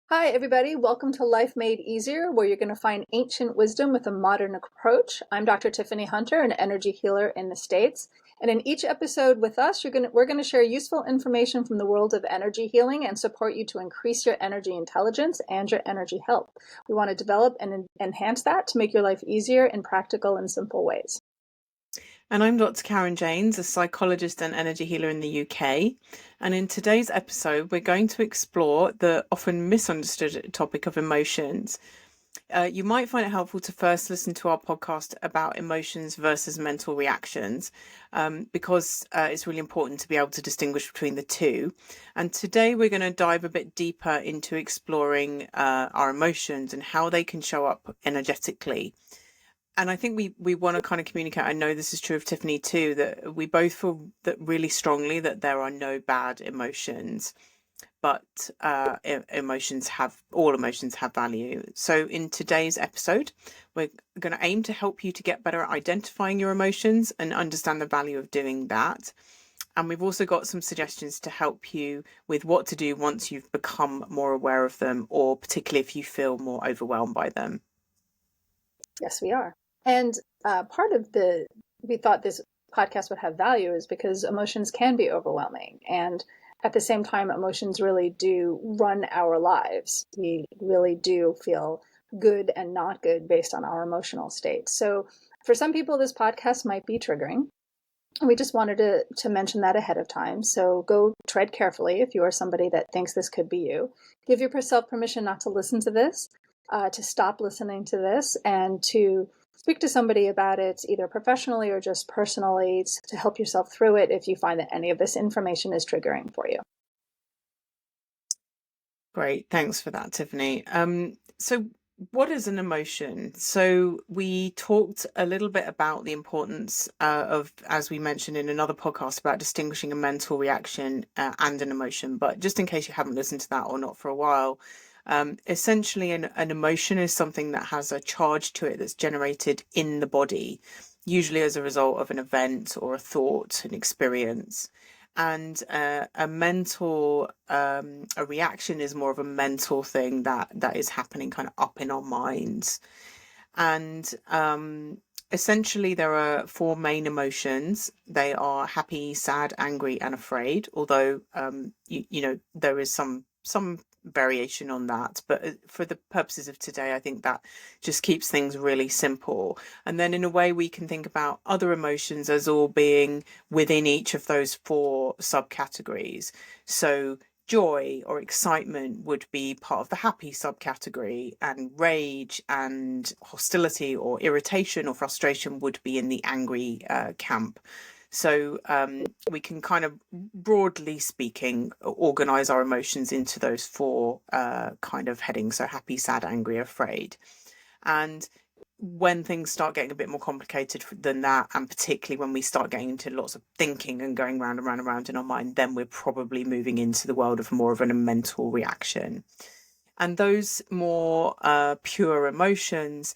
Hi, everybody. Welcome to Life Made Easier, where you're going to find ancient wisdom with a modern approach. I'm Dr. Tiffany Hunter, an energy healer in the States. And in each episode with us, we're going to share useful information from the world of energy healing and support you to increase your energy intelligence and your energy health. We want to develop and enhance that to make your life easier in practical and simple ways. And I'm Dr. Karen Janes, a psychologist and energy healer in the UK. And in today's episode, we're going to explore the often misunderstood topic of emotions. You might find it helpful to first listen to our podcast about emotions versus mental reactions, because it's really important to be able to distinguish between the two. And today we're going to dive a bit deeper into exploring our emotions and how they can show up energetically. And I think we want to kind of communicate, I know this is true of Tiffany too, that we both feel that really strongly that there are no bad emotions, but all emotions have value. So in today's episode, we're going to aim to help you to get better at identifying your emotions and understand the value of doing that. And we've also got some suggestions to help you with what to do once you've become more aware of them, or particularly if you feel more overwhelmed by them. Yes, we are. And part of we thought this podcast would have value is because emotions can be overwhelming. And at the same time, emotions really do run our lives. We really do feel good and not good based on our emotional state. So for some people, this podcast might be triggering. We just wanted to mention that ahead of time. So go tread carefully if you are somebody that thinks this could be you. Give yourself permission not to listen to this, to stop listening to this, and to speak to somebody about it, either professionally or just personally, to help yourself through it if you find that any of this information is triggering for you. Great. Thanks for that, Tiffany. So what is an emotion? So we talked a little bit about the importance of, as we mentioned in another podcast, about distinguishing a mental reaction and an emotion. But just in case you haven't listened to that or not for a while, essentially an emotion is something that has a charge to it that's generated in the body, usually as a result of an event or a thought, an experience. And a reaction is more of a mental thing that is happening kind of up in our minds. And essentially there are four main emotions. They are happy, sad, angry, and afraid, although there is some variation on that, but for the purposes of today, I think that just keeps things really simple. And then in a way we can think about other emotions as all being within each of those four subcategories. So joy or excitement would be part of the happy subcategory, and rage and hostility or irritation or frustration would be in the angry camp. So we can kind of, broadly speaking, organize our emotions into those four kind of headings. So happy, sad, angry, afraid. And when things start getting a bit more complicated than that, and particularly when we start getting into lots of thinking and going round and round and round in our mind, then we're probably moving into the world of more of a mental reaction. And those more pure emotions,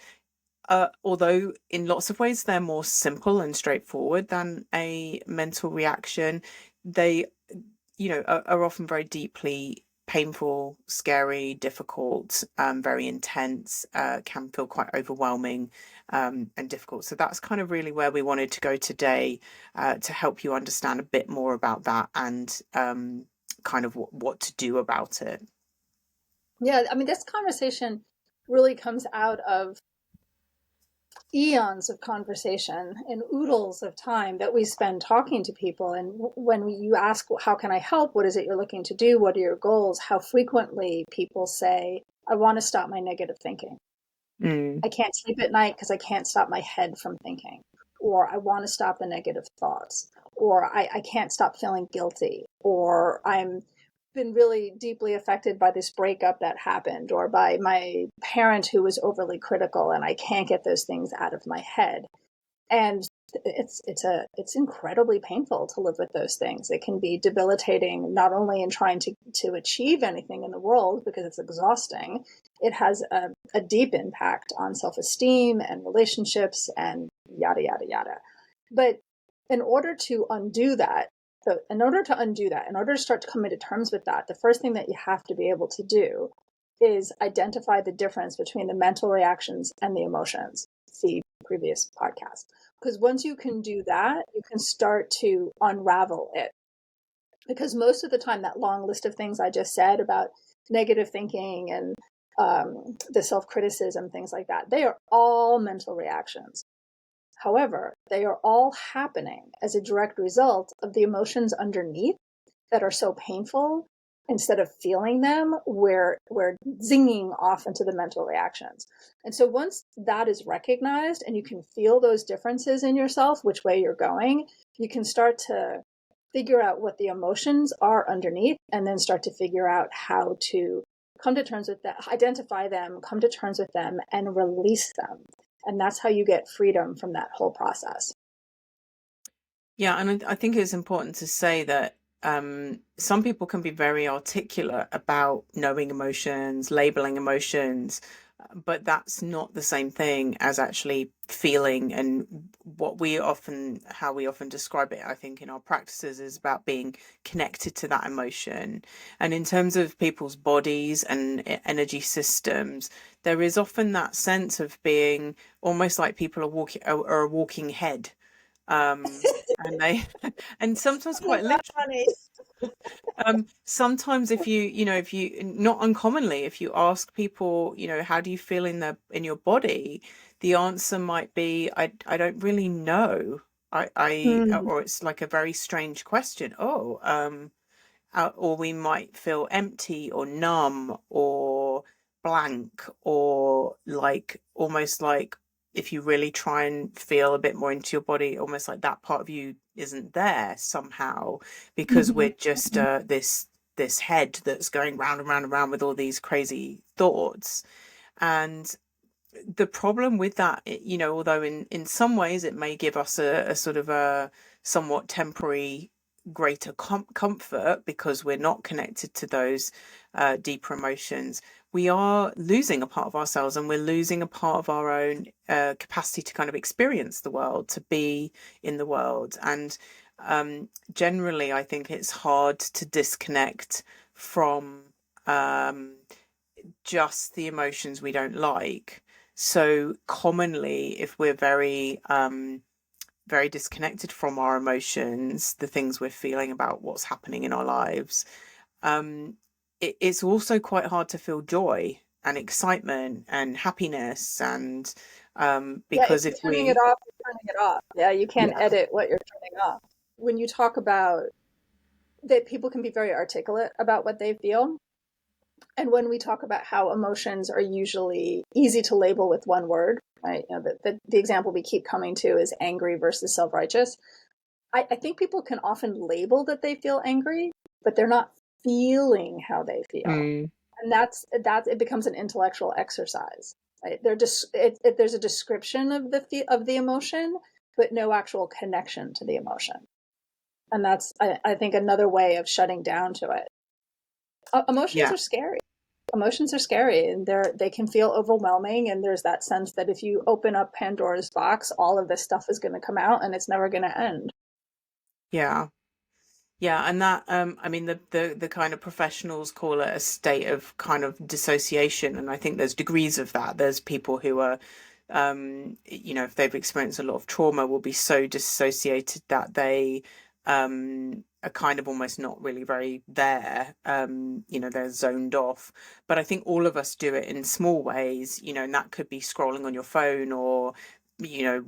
although in lots of ways they're more simple and straightforward than a mental reaction, they, are often very deeply painful, scary, difficult, very intense, can feel quite overwhelming, and difficult. So that's kind of really where we wanted to go today, to help you understand a bit more about that and kind of what to do about it. Yeah, I mean, this conversation really comes out of eons of conversation and oodles of time that we spend talking to people. And when you ask, how can I help? What is it you're looking to do? What are your goals? How frequently people say, I want to stop my negative thinking. Mm. I can't sleep at night because I can't stop my head from thinking. Or I want to stop the negative thoughts. Or I can't stop feeling guilty. Or I'm been really deeply affected by this breakup that happened, or by my parent who was overly critical, and I can't get those things out of my head. And it's incredibly painful to live with those things. It can be debilitating, not only in trying to achieve anything in the world, because it's exhausting. It has a deep impact on self-esteem and relationships and yada yada yada. But in order to undo that, in order to start to come into terms with that, the first thing that you have to be able to do is identify the difference between the mental reactions and the emotions. See previous podcast. Because once you can do that, you can start to unravel it. Because most of the time, that long list of things I just said about negative thinking and the self-criticism, things like that, they are all mental reactions. However, they are all happening as a direct result of the emotions underneath that are so painful. Instead of feeling them, we're zinging off into the mental reactions. And so once that is recognized and you can feel those differences in yourself, which way you're going, you can start to figure out what the emotions are underneath, and then start to figure out how to come to terms with that, identify them, come to terms with them, and release them. And that's how you get freedom from that whole process. Yeah, and I think it's important to say that some people can be very articulate about knowing emotions, labeling emotions, but that's not the same thing as actually feeling. And how we often describe it, I think, in our practices is about being connected to that emotion. And in terms of people's bodies and energy systems, there is often that sense of being almost like people are a walking head. And they and sometimes quite literally. Funny. Sometimes if you not uncommonly, if you ask people, how do you feel in your body, the answer might be, I don't really know. Mm. Or it's like a very strange question. Or we might feel empty or numb or blank, or like almost like if you really try and feel a bit more into your body, almost like that part of you isn't there somehow, because Mhm. we're just this head that's going round and round and round with all these crazy thoughts. And the problem with that, although in some ways it may give us a sort of a somewhat temporary greater comfort because we're not connected to those deeper emotions, we are losing a part of ourselves, and we're losing a part of our own capacity to kind of experience the world, to be in the world. And generally, I think it's hard to disconnect from just the emotions we don't like. So commonly, if we're very disconnected from our emotions, the things we're feeling about what's happening in our lives, it's also quite hard to feel joy and excitement and happiness. And Yeah, if because you're if turning it we, off, you're turning it off. Yeah, you can't yeah, edit what you're turning off. When you talk about that, people can be very articulate about what they feel. And when we talk about how emotions are usually easy to label with one word, right? The example we keep coming to is angry versus self-righteous. I think people can often label that they feel angry, but they're not feeling how they feel. mm, And it becomes an intellectual exercise. Right? There's a description of the emotion, but no actual connection to the emotion. And that's, I think, another way of shutting down to it. Emotions yeah. are scary. Emotions are scary, and they can feel overwhelming. And there's that sense that if you open up Pandora's box, all of this stuff is going to come out, and it's never going to end. Yeah. Yeah, and that I mean the kind of professionals call it a state of kind of dissociation, and I think there's degrees of that. There's people who are if they've experienced a lot of trauma, will be so dissociated that they are kind of almost not really very there. They're zoned off. But I think all of us do it in small ways, and that could be scrolling on your phone, or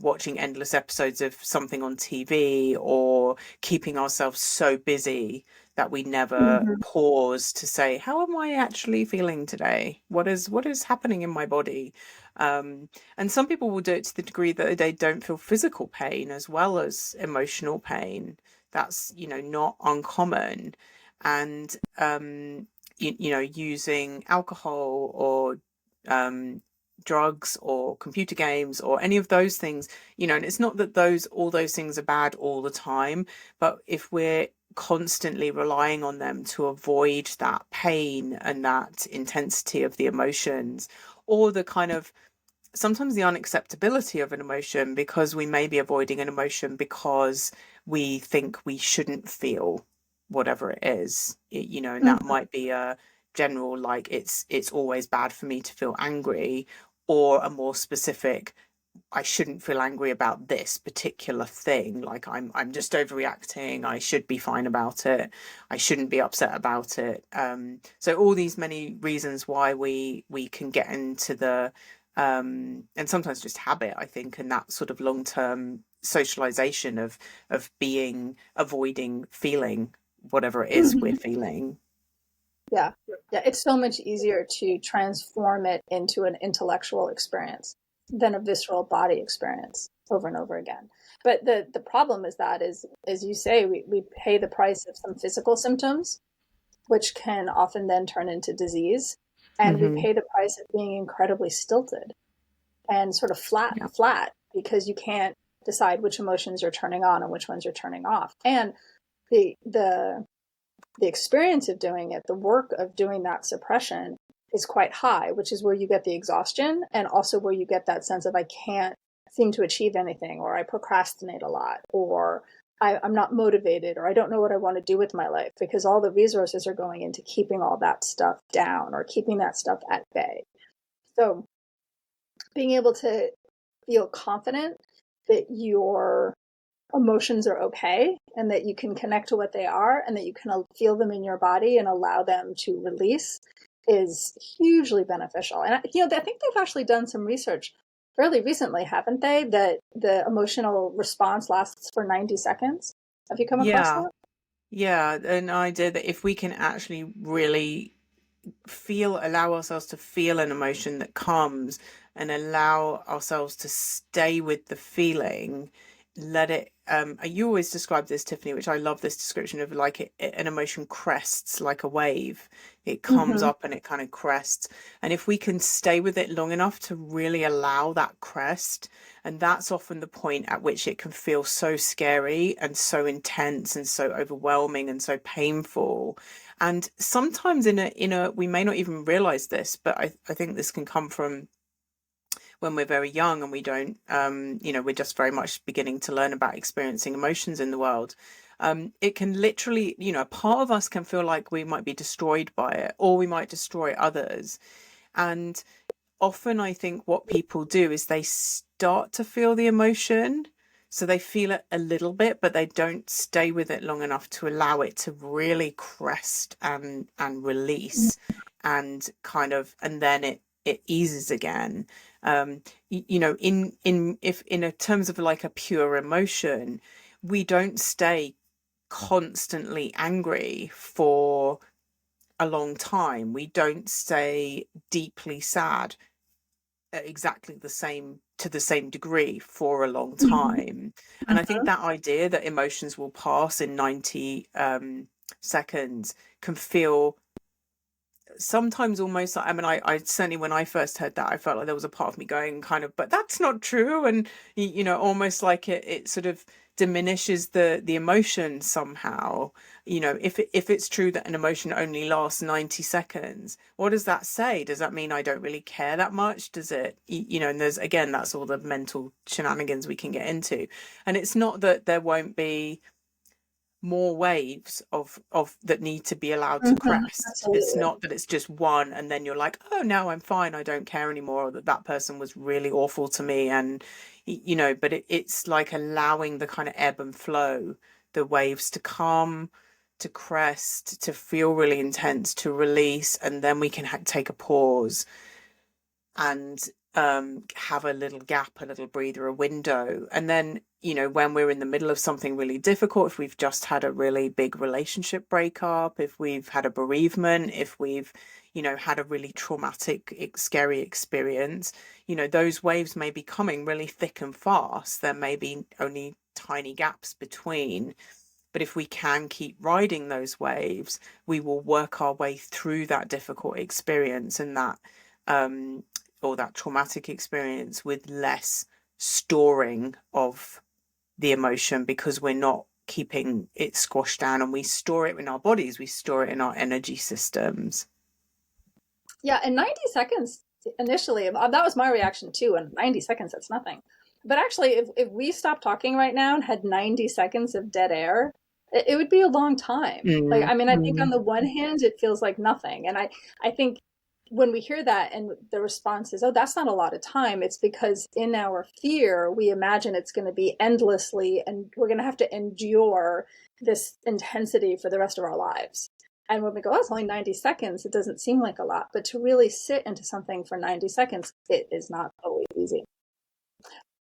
watching endless episodes of something on TV, or keeping ourselves so busy that we never Mm-hmm. pause to say, how am I actually feeling today? What is happening in my body? And some people will do it to the degree that they don't feel physical pain as well as emotional pain. That's, not uncommon. And using alcohol or drugs or computer games or any of those things, and it's not that all those things are bad all the time, but if we're constantly relying on them to avoid that pain and that intensity of the emotions, or the kind of sometimes the unacceptability of an emotion, because we may be avoiding an emotion because we think we shouldn't feel whatever it is, and that Mm-hmm. might be a general, like it's always bad for me to feel angry, or a more specific, I shouldn't feel angry about this particular thing. Like I'm just overreacting. I should be fine about it. I shouldn't be upset about it. So all these many reasons why we can get into the and sometimes just habit, I think, and that sort of long term socialization of being avoiding feeling whatever it is we're feeling. Yeah. Yeah. It's so much easier to transform it into an intellectual experience than a visceral body experience over and over again. But the problem is that is, as you say, we pay the price of some physical symptoms, which can often then turn into disease. And we Hmm. pay the price of being incredibly stilted and sort of Yeah. flat because you can't decide which emotions you're turning on and which ones you're turning off. And the the the experience of doing it, the work of doing that suppression is quite high, which is where you get the exhaustion and also where you get that sense of I can't seem to achieve anything, or I procrastinate a lot, or I'm not motivated, or I don't know what I want to do with my life because all the resources are going into keeping all that stuff down or keeping that stuff at bay. So being able to feel confident that your emotions are okay and that you can connect to what they are and that you can feel them in your body and allow them to release is hugely beneficial. And I think they've actually done some research fairly recently, haven't they, that the emotional response lasts for 90 seconds. Have you come across Yeah. that? Yeah. An idea that if we can actually really allow ourselves to feel an emotion that comes, and allow ourselves to stay with the feeling, let it you always describe this, Tiffany, which I love this description of, like an emotion crests like a wave. It comes Mm-hmm. up and it kind of crests, and if we can stay with it long enough to really allow that crest, and that's often the point at which it can feel so scary and so intense and so overwhelming and so painful. And sometimes in a we may not even realize this, but I think this can come from when we're very young and we don't we're just very much beginning to learn about experiencing emotions in the world. It can literally, part of us can feel like we might be destroyed by it, or we might destroy others. And often I think what people do is they start to feel the emotion. So they feel it a little bit, but they don't stay with it long enough to allow it to really crest and release, and kind of, and then it eases again. In if in a terms of like a pure emotion, we don't stay constantly angry for a long time. We don't stay deeply sad exactly the same degree for a long time. And I think that idea that emotions will pass in 90 seconds can feel sometimes almost like, I mean, I certainly, when I first heard that, I felt like there was a part of me going kind of, but that's not true. And, almost like it sort of diminishes the emotion somehow. If it's true that an emotion only lasts 90 seconds, what does that say? Does that mean I don't really care that much? Does it, and there's, again, that's all the mental shenanigans we can get into. And it's not that there won't be more waves of that need to be allowed to Mm-hmm. crest. It's Absolutely. not that it's just one and then you're like, oh, now I'm fine, I don't care anymore, or that person was really awful to me. And but it's like allowing the kind of ebb and flow, the waves to come, to crest, to feel really intense, to release, and then we can take a pause and have a little gap, a little breather, a window. And then, when we're in the middle of something really difficult, if we've just had a really big relationship breakup, if we've had a bereavement, if we've, had a really traumatic, scary experience, those waves may be coming really thick and fast. There may be only tiny gaps between. But if we can keep riding those waves, we will work our way through that difficult experience and that um, or that traumatic experience with less storing of the emotion, because we're not keeping it squashed down, and we store it in our bodies, we store it in our energy systems. Yeah, and 90 seconds initially, that was my reaction too. And 90 seconds, that's nothing. But actually, if we stopped talking right now and had 90 seconds of dead air, It would be a long time. Like, Mm, I mean, I think on mm. the one hand, it feels like nothing. And I think when we hear that and the response is, oh, that's not a lot of time, it's because in our fear, we imagine it's going to be endlessly and we're going to have to endure this intensity for the rest of our lives. And when we go, oh, it's only 90 seconds, it doesn't seem like a lot. But to really sit into something for 90 seconds, it is not always easy.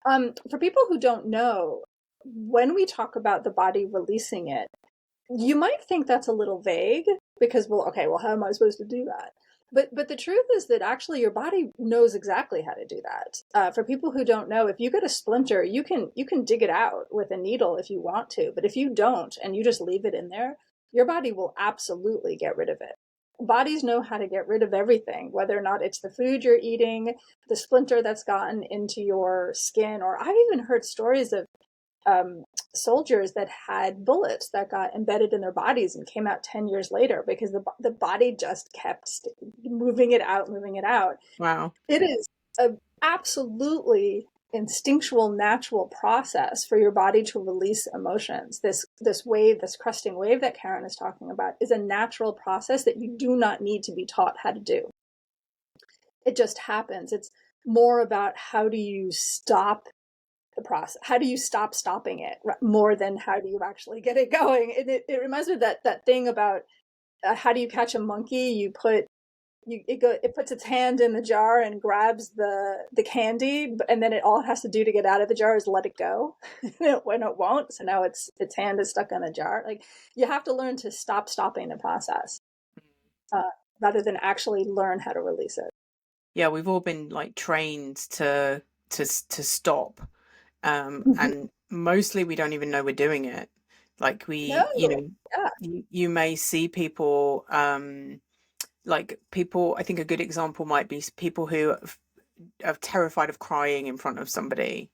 For people who don't know, when we talk about the body releasing it, you might think that's a little vague because, well, okay, well, how am I supposed to do that? But the truth is that actually your body knows exactly how to do that. For people who don't know, if you get a splinter, you can dig it out with a needle if you want to. But if you don't and you just leave it in there, your body will absolutely get rid of it. Bodies know how to get rid of everything, whether or not it's the food you're eating, the splinter that's gotten into your skin, or I've even heard stories of um, soldiers that had bullets that got embedded in their bodies and came out 10 years later because the body just kept moving it out, moving it out. Wow. It is a absolutely instinctual, natural process for your body to release emotions. This wave, this cresting wave that Karen is talking about, is a natural process that you do not need to be taught how to do. It just happens. It's more about how do you stop the process, how do you stop stopping it, more than how do you actually get it going. It reminds me of that thing about how do you catch a monkey. It puts its hand in the jar and grabs the candy, and then it all it has to do to get out of the jar is let it go when it won't, so now its hand is stuck in the jar. Like, you have to learn to stop stopping the process, uh, rather than actually learn how to release it. Yeah, we've all been like trained to stop. Mhm. And mostly we don't even know we're doing it. Like No. Yeah. you may see people, like people, I think a good example might be people who are terrified of crying in front of somebody,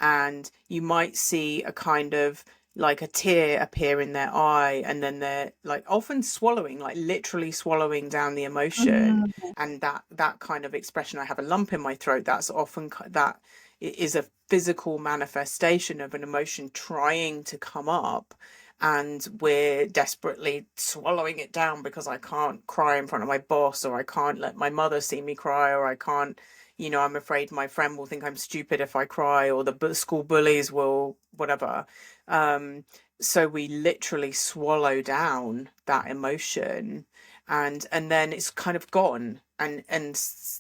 and you might see a kind of like a tear appear in their eye, and then they're like often swallowing, like literally swallowing down the emotion. Mhm. And that kind of expression, I have a lump in my throat, that's often that is a physical manifestation of an emotion trying to come up, and we're desperately swallowing it down because I can't cry in front of my boss, or I can't let my mother see me cry, or I can't, I'm afraid my friend will think I'm stupid if I cry, or the school bullies will, whatever. Um, so we literally swallow down that emotion, and then it's kind of gone. And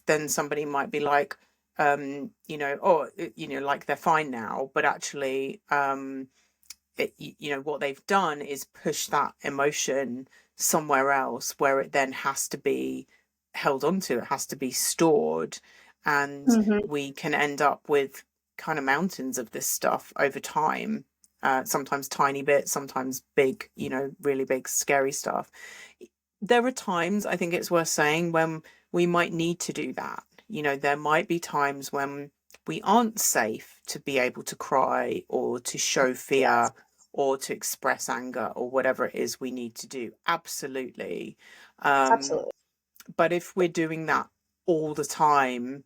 then somebody might be like, oh, like they're fine now, but actually, what they've done is push that emotion somewhere else where it then has to be held onto, it has to be stored, and Mhm. we can end up with kind of mountains of this stuff over time. Sometimes tiny bits, sometimes big, really big scary stuff. There are times, I think it's worth saying, when we might need to do that. There might be times when we aren't safe to be able to cry or to show Yes, fear or to express anger or whatever it is we need to do. Absolutely. Um, absolutely. but if we're doing that all the time,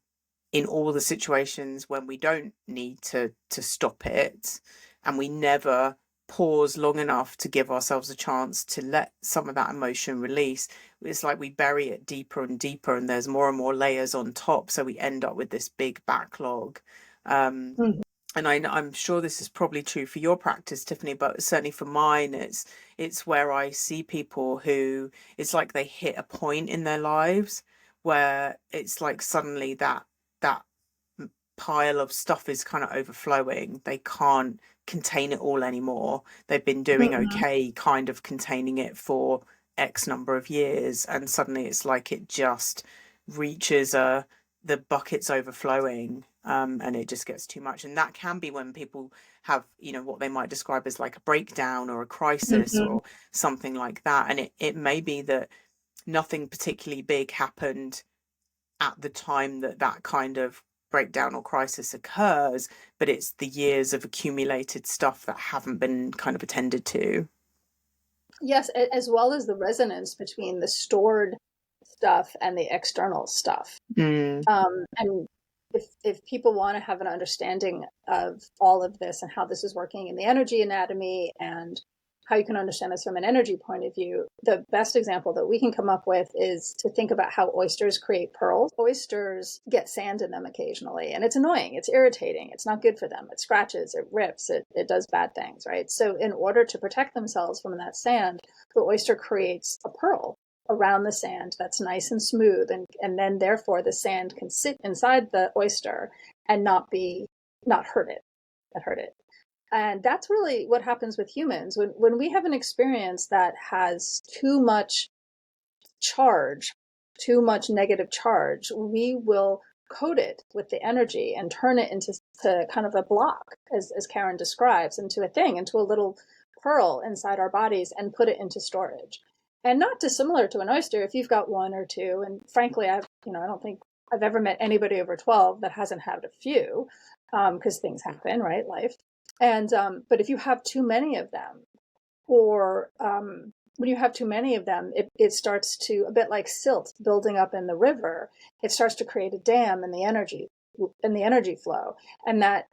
in all the situations when we don't need to stop it, and we never pause long enough to give ourselves a chance to let some of that emotion release, it's like we bury it deeper and deeper, and there's more and more layers on top, so we end up with this big backlog. um, Mhm. and I'm sure this is probably true for your practice, Tiffany, but certainly for mine, it's where I see people who, it's like they hit a point in their lives where it's like suddenly that pile of stuff is kind of overflowing. They can't contain it all anymore. They've been doing Mhm. okay, kind of containing it for X number of years, and suddenly it's like it just reaches the bucket's overflowing, and it just gets too much. And that can be when people have, what they might describe as like a breakdown or a crisis Mhm. or something like that. And it may be that nothing particularly big happened at the time that that kind of breakdown or crisis occurs, but it's the years of accumulated stuff that haven't been kind of attended to. Yes, as well as the resonance between the stored stuff and the external stuff. Mm, And if people want to have an understanding of all of this and how this is working in the energy anatomy and how you can understand this from an energy point of view, the best example that we can come up with is to think about how oysters create pearls. Oysters get sand in them occasionally, and it's annoying, it's irritating, it's not good for them. It scratches, it rips, it does bad things, right? So in order to protect themselves from that sand, the oyster creates a pearl around the sand that's nice and smooth, and then therefore the sand can sit inside the oyster and not hurt it. And that's really what happens with humans. When we have an experience that has too much charge, too much negative charge, we will coat it with the energy and turn it into kind of a block, as Karen describes, into a little pearl inside our bodies, and put it into storage. And not dissimilar to an oyster, if you've got one or two, and frankly, I don't think I've ever met anybody over 12 that hasn't had a few, because things happen, right? Life. And but if you have too many of them, or when you have too many of them, it starts to, a bit like silt building up in the river, it starts to create a dam in the energy flow, and that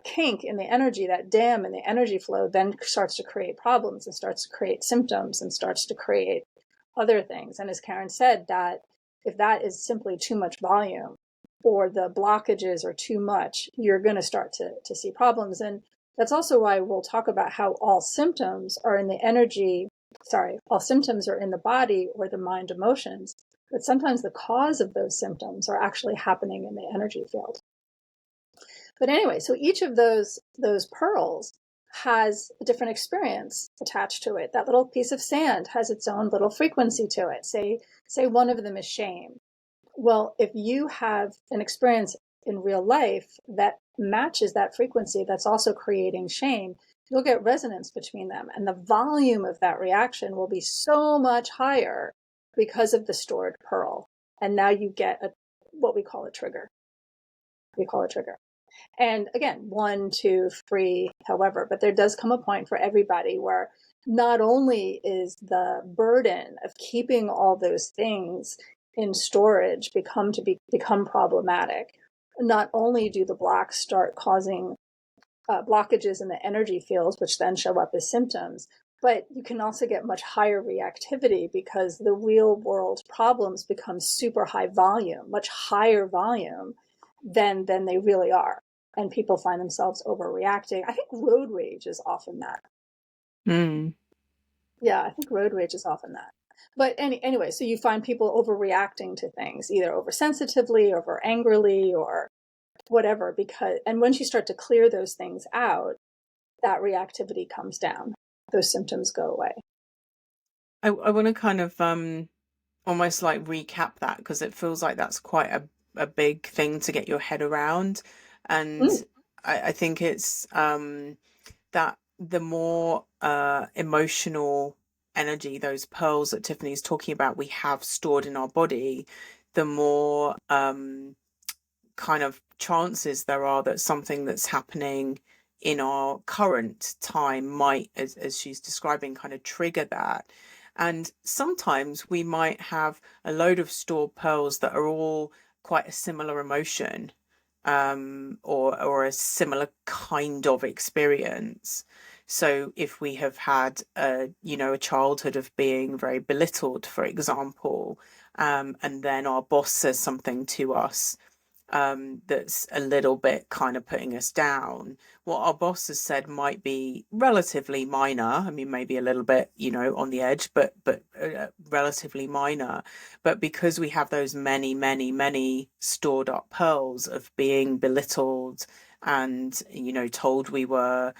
kink in the energy, that dam in the energy flow, then starts to create problems and starts to create symptoms and starts to create other things. And as Karen said, that if that is simply too much volume, or the blockages are too much, you're going to start to see problems. And that's also why we'll talk about how all symptoms are in the body or the mind emotions, but sometimes the cause of those symptoms are actually happening in the energy field. But anyway, so each of those pearls has a different experience attached to it. That little piece of sand has its own little frequency to it. Say one of them is shame. Well, if you have an experience in real life that matches that frequency that's also creating shame, you'll get resonance between them. And the volume of that reaction will be so much higher because of the stored pearl. And now you get what we call a trigger. And again, 1, 2, 3, however, but there does come a point for everybody where not only is the burden of keeping all those things in storage become problematic, not only do the blocks start causing blockages in the energy fields, which then show up as symptoms, but you can also get much higher reactivity because the real world problems become super high volume, much higher volume than they really are. And people find themselves overreacting. I think road rage is often that. Yeah, I think road rage is often that. But anyway, so you find people overreacting to things, either oversensitively, over angrily, or whatever, and once you start to clear those things out, that reactivity comes down. Those symptoms go away. I want to kind of almost like recap that, because it feels like that's quite a big thing to get your head around. And I think it's that the more emotional energy, those pearls that Tiffany's talking about, we have stored in our body, the more kind of chances there are that something that's happening in our current time might, as she's describing, kind of trigger that. And sometimes we might have a load of stored pearls that are all quite a similar emotion, or a similar kind of experience. So if we have had a childhood of being very belittled, for example, and then our boss says something to us that's a little bit kind of putting us down, what our boss has said might be relatively minor. I mean, maybe a little bit, on the edge, but relatively minor. But because we have those many, many, many stored up pearls of being belittled and, told we were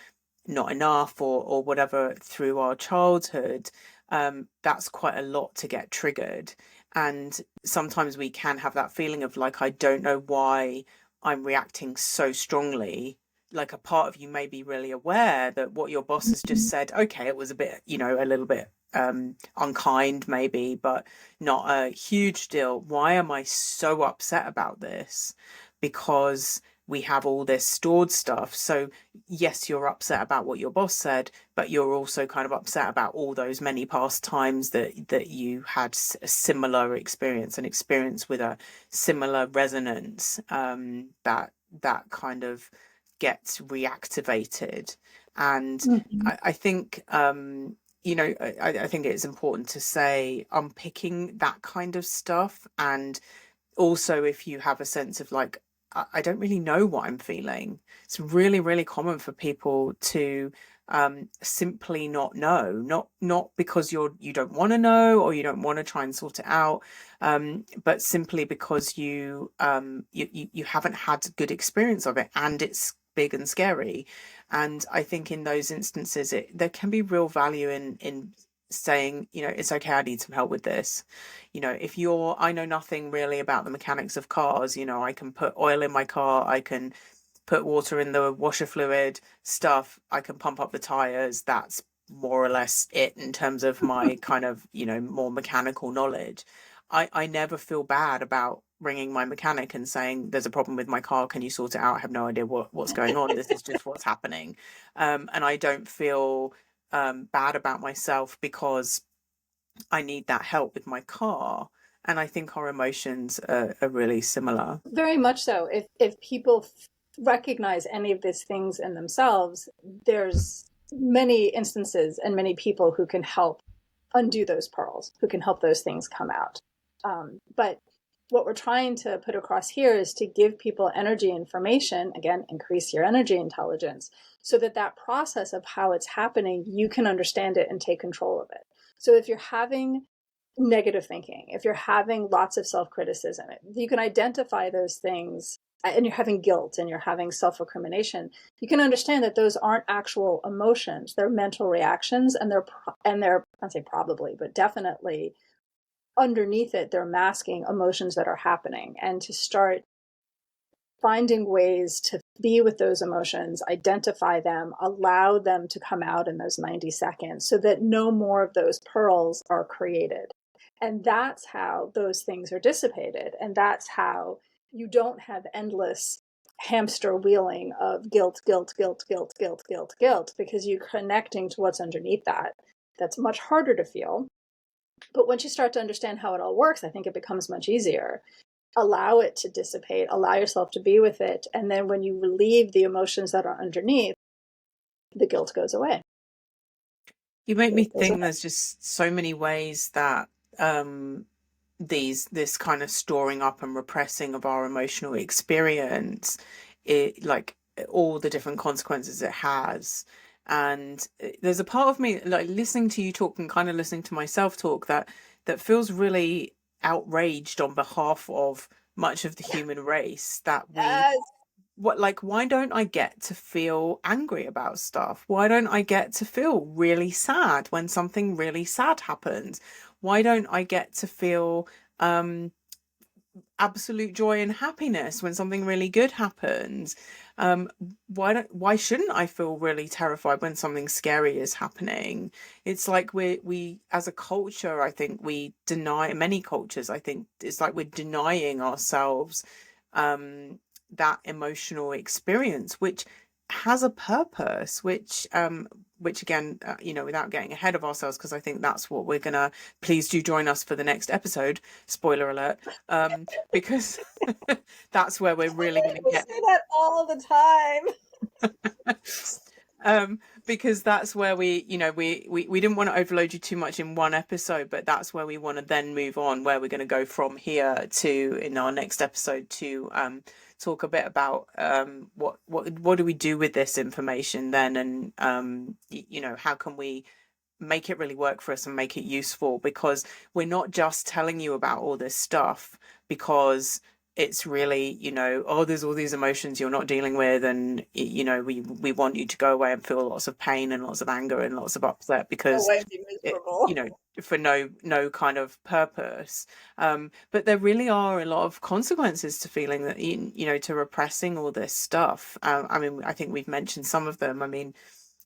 not enough or whatever through our childhood, that's quite a lot to get triggered. And sometimes we can have that feeling of like, I don't know why I'm reacting so strongly. Like, a part of you may be really aware that what your boss has just said, okay, it was a bit, a little bit unkind maybe, but not a huge deal. Why am I so upset about this? Because we have all this stored stuff. So yes, you're upset about what your boss said, but you're also kind of upset about all those many past times that you had a similar experience, an experience with a similar resonance, that kind of gets reactivated. And Mhm. I think, I think it's important to say unpicking that kind of stuff. And also, if you have a sense of like, I don't really know what I'm feeling, it's really, really common for people to simply not know, not because you don't want to know or you don't want to try and sort it out, but simply because you haven't had good experience of it and it's big and scary. And I think in those instances, there can be real value in saying, it's okay, I need some help with this. If I know nothing really about the mechanics of cars, I can put oil in my car, I can put water in the washer fluid, stuff, I can pump up the tires. That's more or less it in terms of my kind of, more mechanical knowledge. I never feel bad about ringing my mechanic and saying, there's a problem with my car, can you sort it out? I have no idea what's going on. This is just what's happening. And I don't feel bad about myself because I need that help with my car. And I think our emotions are really similar. Very much so. If people recognize any of these things in themselves, there's many instances and many people who can help undo those pearls, who can help those things come out. But what we're trying to put across here is to give people energy information, again, increase your energy intelligence, so that that process of how it's happening, you can understand it and take control of it. So if you're having negative thinking, if you're having lots of self-criticism, you can identify those things, and you're having guilt and you're having self-recrimination, you can understand that those aren't actual emotions, they're mental reactions, and they're I'd say probably, but definitely underneath it, they're masking emotions that are happening. And to start finding ways to be with those emotions, identify them, allow them to come out in those 90 seconds so that no more of those pearls are created. And that's how those things are dissipated. And that's how you don't have endless hamster wheeling of guilt, guilt, guilt, guilt, guilt, guilt, guilt, because you're connecting to what's underneath that. That's much harder to feel. But once you start to understand how it all works, I think it becomes much easier. Allow it to dissipate, allow yourself to be with it. And then when you relieve the emotions that are underneath, the guilt goes away. You make me Guilt goes think away. there's just so many ways that um, this kind of storing up and repressing of our emotional experience, it like all the different consequences it has. And there's a part of me, like listening to you talk and kind of listening to myself talk, that feels really outraged on behalf of much of the human race, that we Yes. why don't I get to feel angry about stuff? Why don't I get to feel really sad when something really sad happens? Why don't I get to feel um absolute joy and happiness when something really good happens? Um, why shouldn't I feel really terrified when something scary is happening? It's like we as a culture, I think we deny, many cultures, I think it's like we're denying ourselves um that emotional experience, which has a purpose, which again, without getting ahead of ourselves, because I think that's what we're gonna, please do join us for the next episode, spoiler alert, because that's where we're really going to We get say that all the time. because that's where we didn't want to overload you too much in one episode, but that's where we want to then move on, where we're going to go from here to in our next episode to talk a bit about what do we do with this information then, and how can we make it really work for us and make it useful, because we're not just telling you about all this stuff because it's really, oh, there's all these emotions you're not dealing with, and we want you to go away and feel lots of pain and lots of anger and lots of upset No because way to be it, miserable. for no kind of purpose. But there really are a lot of consequences to feeling that, to repressing all this stuff. I mean, I think we've mentioned some of them. I mean,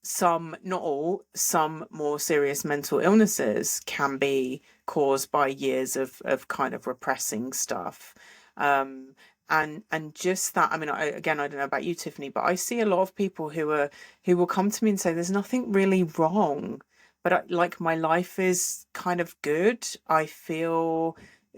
some, not all, some more serious mental illnesses can be caused by years of kind of repressing stuff. Um, and just that, I mean, again, I don't know about you, Tiffany, but I see a lot of people who will come to me and say, there's nothing really wrong, but like my life is kind of good. I feel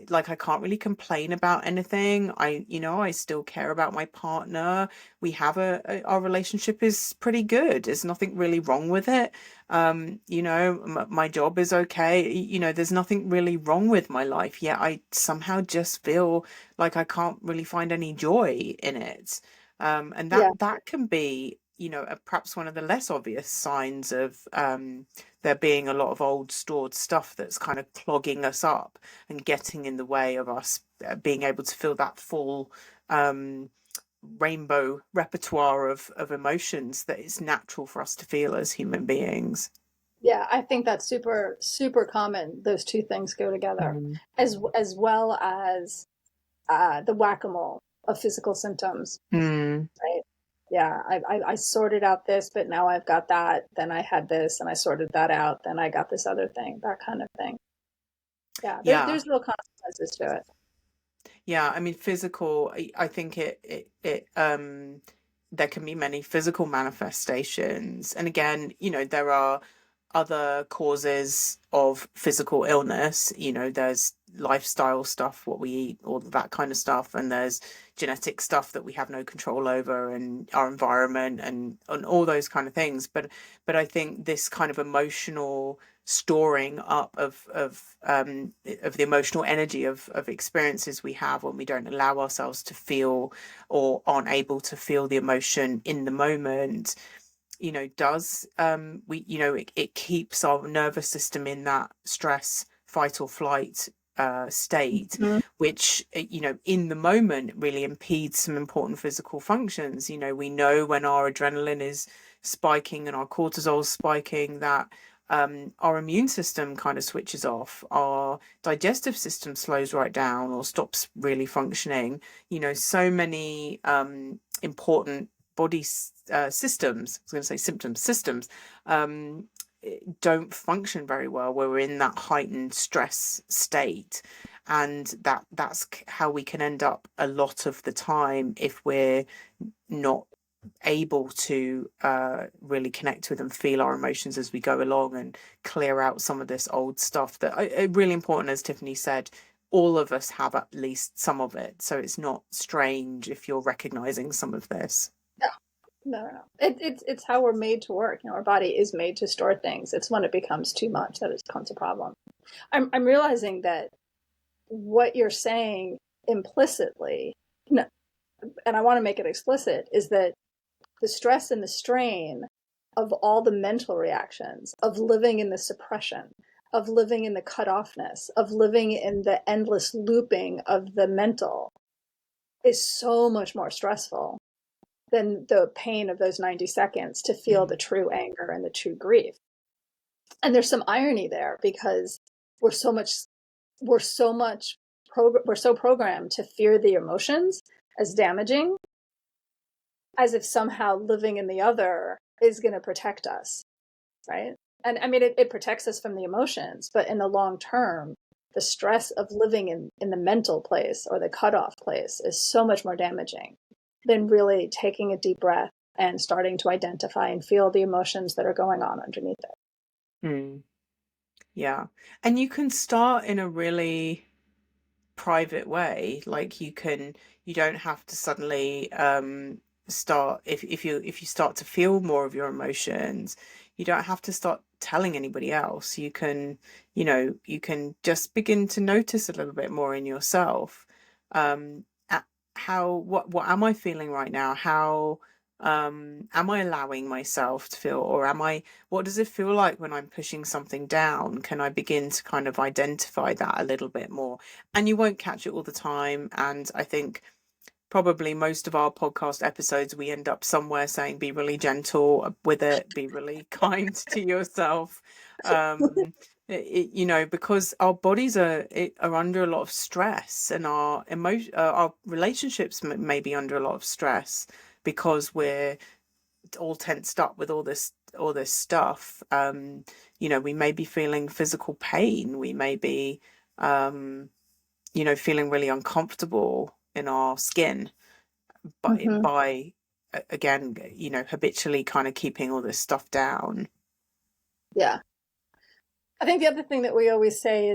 like I can't really complain about anything. I still care about my partner. We have our relationship is pretty good. There's nothing really wrong with it. My job is okay. There's nothing really wrong with my life, yet I somehow just feel like I can't really find any joy in it. And that Yeah. that can be, perhaps one of the less obvious signs of there being a lot of old stored stuff that's kind of clogging us up and getting in the way of us being able to feel that full rainbow repertoire of emotions that it's natural for us to feel as human beings. Yeah, I think that's super, super common. Those two things go together, Mm. as well as the whack-a-mole of physical symptoms, Mm. right? Yeah, I sorted out this, but now I've got that. Then I had this, and I sorted that out. Then I got this other thing, that kind of thing. Yeah, Yeah. there's real consequences to it. Yeah, I mean, physical, I think there can be many physical manifestations. And again, there are other causes of physical illness. There's lifestyle stuff, what we eat, all of that kind of stuff, and there's genetic stuff that we have no control over, and our environment, and all those kind of things. But I think this kind of emotional storing up of the emotional energy of experiences we have when we don't allow ourselves to feel, or aren't able to feel the emotion in the moment, does it keeps our nervous system in that stress, fight or flight state, Mhm. which in the moment really impedes some important physical functions. We know when our adrenaline is spiking and our cortisol is spiking, that our immune system kind of switches off, our digestive system slows right down or stops really functioning. So many important body systems, I was going to say symptoms, systems, um, don't function very well where we're in that heightened stress state. And that's how we can end up a lot of the time if we're not able to really connect with and feel our emotions as we go along and clear out some of this old stuff that really important, as Tiffany said. All of us have at least some of it, so it's not strange if you're recognizing some of this. No, no, no. It's how we're made to work. Our body is made to store things. It's when it becomes too much that it becomes a problem. I'm realizing that what you're saying implicitly, no, and I want to make it explicit, is that the stress and the strain of all the mental reactions, of living in the suppression, of living in the cutoffness, of living in the endless looping of the mental, is so much more stressful than the pain of those 90 seconds to feel Mm. the true anger and the true grief. And there's some irony there because we're so much we're so much we're so programmed to fear the emotions as damaging, as if somehow living in the other is going to protect us, right? And I mean, it protects us from the emotions, but in the long term, the stress of living in the mental place or the cutoff place is so much more damaging than really taking a deep breath and starting to identify and feel the emotions that are going on underneath it. Mm. Yeah. And you can start in a really private way. Like you don't have to suddenly start, if you start to feel more of your emotions, you don't have to start telling anybody else. You can just begin to notice a little bit more in yourself. At how what am I feeling right now? How am I allowing myself to feel, or what does it feel like when I'm pushing something down? Can I begin to kind of identify that a little bit more? And you won't catch it all the time. And I think probably most of our podcast episodes, we end up somewhere saying, be really gentle with it, be really kind to yourself. Because our bodies are under a lot of stress, and our relationships may be under a lot of stress because we're all tensed up with all this stuff. We may be feeling physical pain. We may be feeling really uncomfortable in our skin, but Mm-hmm. by again, habitually kind of keeping all this stuff down. Yeah. I think the other thing that we always say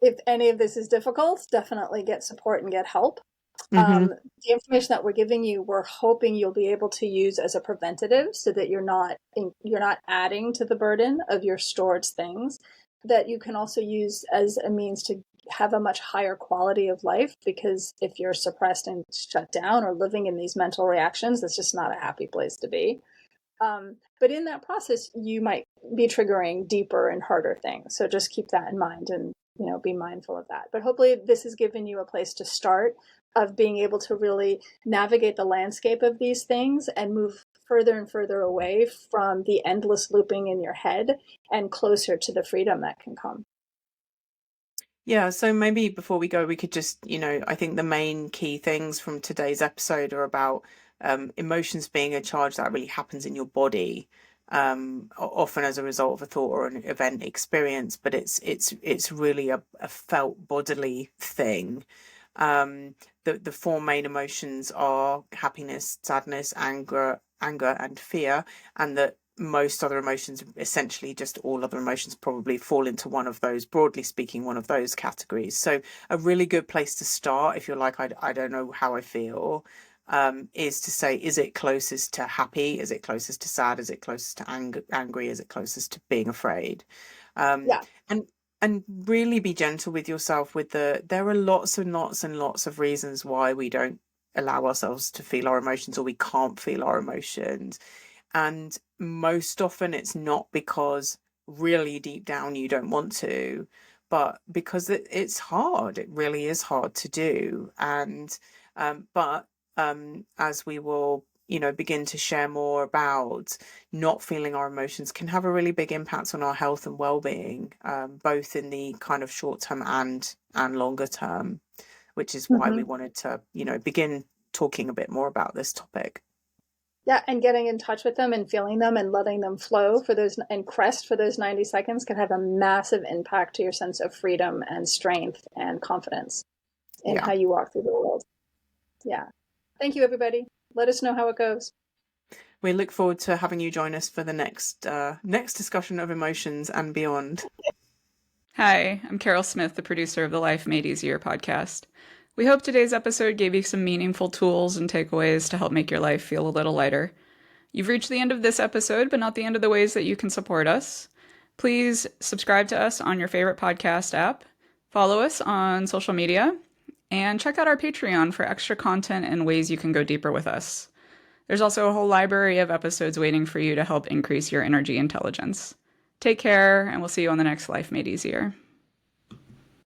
if any of this is difficult, definitely get support and get help. Mm-hmm. The information that we're giving you, we're hoping you'll be able to use as a preventative so that you're not adding to the burden of your stored things, that you can also use as a means to have a much higher quality of life, because if you're suppressed and shut down or living in these mental reactions, that's just not a happy place to be. But in that process, you might be triggering deeper and harder things. So just keep that in mind and, be mindful of that. But hopefully this has given you a place to start of being able to really navigate the landscape of these things and move further and further away from the endless looping in your head and closer to the freedom that can come. Yeah, so maybe before we go, we could just, I think the main key things from today's episode are about emotions being a charge that really happens in your body, often as a result of a thought or an event experience, but it's really a felt bodily thing. The four main emotions are happiness, sadness, anger, and fear, and that most other emotions, essentially just all other emotions, probably fall into one of those, broadly speaking, one of those categories. So a really good place to start, if you're like, I don't know how I feel, is to say, is it closest to happy? Is it closest to sad? Is it closest to angry? Is it closest to being afraid? Yeah. And really be gentle with yourself with there are lots and lots and lots of reasons why we don't allow ourselves to feel our emotions, or we can't feel our emotions. And most often it's not because really deep down you don't want to, but because it's hard. It really is hard to do. And but as we will, begin to share more about, not feeling our emotions can have a really big impact on our health and well-being, both in the kind of short term and longer term, which is why we wanted to, begin talking a bit more about this topic. Yeah, and getting in touch with them and feeling them and letting them flow for those and crest for those 90 seconds can have a massive impact to your sense of freedom and strength and confidence in Yeah. how you walk through the world. Yeah. Thank you, everybody. Let us know how it goes. We look forward to having you join us for the next discussion of emotions and beyond. Hi, I'm Carol Smith, the producer of the Life Made Easier podcast. We hope today's episode gave you some meaningful tools and takeaways to help make your life feel a little lighter. You've reached the end of this episode, but not the end of the ways that you can support us. Please subscribe to us on your favorite podcast app, follow us on social media, and check out our Patreon for extra content and ways you can go deeper with us. There's also a whole library of episodes waiting for you to help increase your energy intelligence. Take care, and we'll see you on the next Life Made Easier.